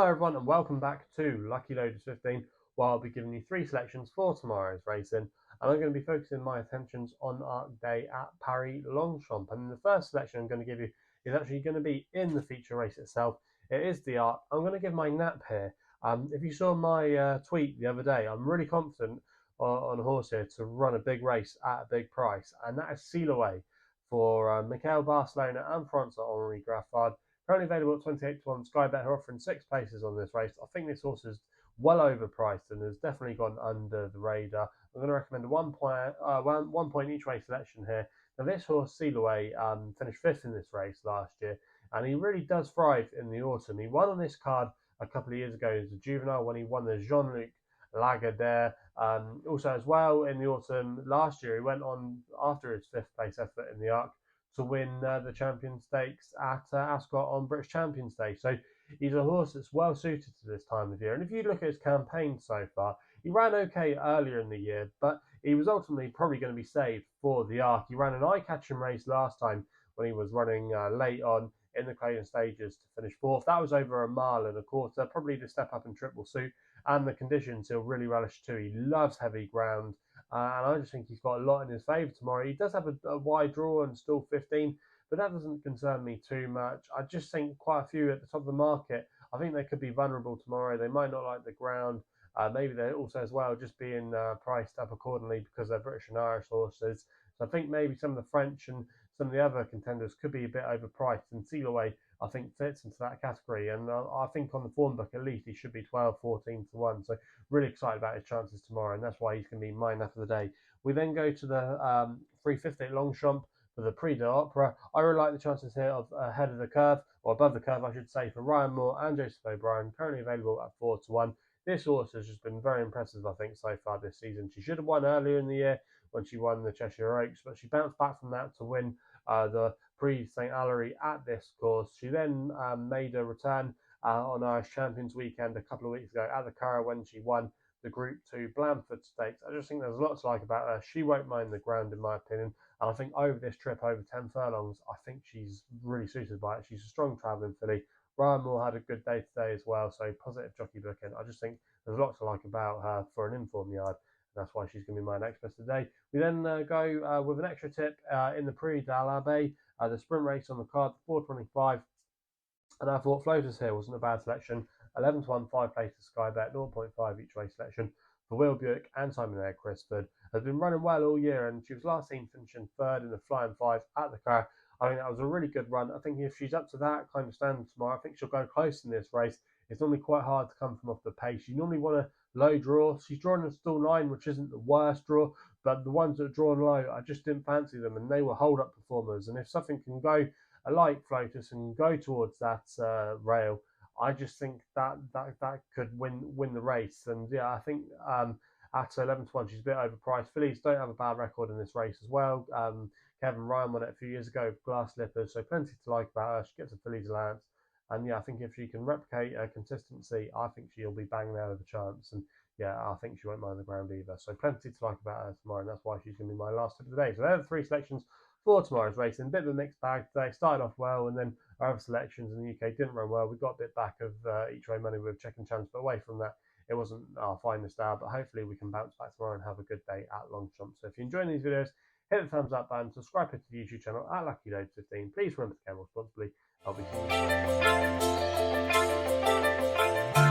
Hello everyone and welcome back to Lucky Loaders 15, where I'll be giving you 3 selections for tomorrow's racing, and I'm going to be focusing my attentions on our day at Paris Longchamp. And the first selection I'm going to give you is actually going to be in the feature race itself. It is the Arc. I'm going to give my nap here. If you saw my tweet the other day, I'm really confident on a horse here to run a big race at a big price, and that is Sealiway for Michael Barcelona and Francois-Henri Graffard. Currently available at 28 to 1. SkyBet are offering 6 places on this race. I think this horse is well overpriced and has definitely gone under the radar. I'm going to recommend a 1 point each way selection here. Now, this horse, Sealiway, finished 5th in this race last year, and he really does thrive in the autumn. He won on this card a couple of years ago as a juvenile when he won the Jean-Luc Lagardère. Also, as well, in the autumn last year, he went on after his 5th place effort in the Arc to win the Champion Stakes at Ascot on British Champion Stakes. So he's a horse that's well suited to this time of year. And if you look at his campaign so far, he ran okay earlier in the year, but he was ultimately probably going to be saved for the Arc. He ran an eye-catching race last time when he was running late on in the closing stages to finish 4th. That was over 1.25 miles, probably to step up in triple suit, and the conditions he'll really relish too. He loves heavy ground. And I just think he's got a lot in his favour tomorrow. He does have a wide draw and still 15, but that doesn't concern me too much. I just think quite a few at the top of the market, I think they could be vulnerable tomorrow. They might not like the ground. Maybe they're also as well just being priced up accordingly because they're British and Irish horses. So I think maybe some of the French and some of the other contenders could be a bit overpriced. And Sealiway, I think, fits into that category. And I think on the form book, at least, he should be 12, 14 to 1. So really excited about his chances tomorrow. And that's why he's going to be my nap of the day. We then go to the 350 at Longchamp for the Prix d'Opera. I really like the chances here of ahead of the curve, or above the curve, I should say, for Ryan Moore and Joseph O'Brien, currently available at 4 to 1. This horse has just been very impressive, I think, so far this season. She should have won earlier in the year when she won the Cheshire Oaks, but she bounced back from that to win the Prix St. Hilary at this course. She then made a return on Irish Champions Weekend a couple of weeks ago at the Curragh when she won the Group 2 Blandford Stakes. I just think there's a lot to like about her. She won't mind the ground, in my opinion. And I think over this trip, over 10 furlongs, I think she's really suited by it. She's a strong travelling filly. Ryan Moore had a good day today as well, so positive jockey booking. I just think there's a lot to like about her for an informed yard. That's why she's going to be my next best today. We then go with an extra tip in the Prix de l'Abbé, the sprint race on the card, 4:25. And I thought Flotus here wasn't a bad selection. 11 to 1, 5 places SkyBet, 0.5 each way selection for Will Buick and Simon Eyre Crisford. Has been running well all year, and she was last seen finishing 3rd in the Flying 5 at the car. I think that was a really good run. I think if she's up to that kind of standard tomorrow, I think she'll go close in this race. It's normally quite hard to come from off the pace. You normally want a low draw. She's drawn a stall 9, which isn't the worst draw, but the ones that are drawn low, I just didn't fancy them, and they were hold-up performers. And if something can go like Flotus and go towards that rail, I just think that could win the race. And yeah, I think at 11 to 1, she's a bit overpriced. Fillies don't have a bad record in this race as well. Kevin Ryan won it a few years ago with Glass Slippers, so plenty to like about her. She gets a fillies allowance. And yeah, I think if she can replicate consistency, I think she'll be bang there with a chance. And yeah, I think she won't mind the ground either. So plenty to like about her tomorrow, and that's why she's going to be my last tip of the day. So there are the 3 selections for tomorrow's racing. A bit of a mixed bag today. Started off well, and then our other selections in the UK didn't run well. We got a bit back of each way money with Check and Chance, but away from that, it wasn't our finest hour. But hopefully we can bounce back tomorrow and have a good day at Longchamp. So if you're enjoying these videos, hit the thumbs up button, subscribe to the YouTube channel at Lucky Loads 15. Please remember to gamble responsibly. I'll be seeing you.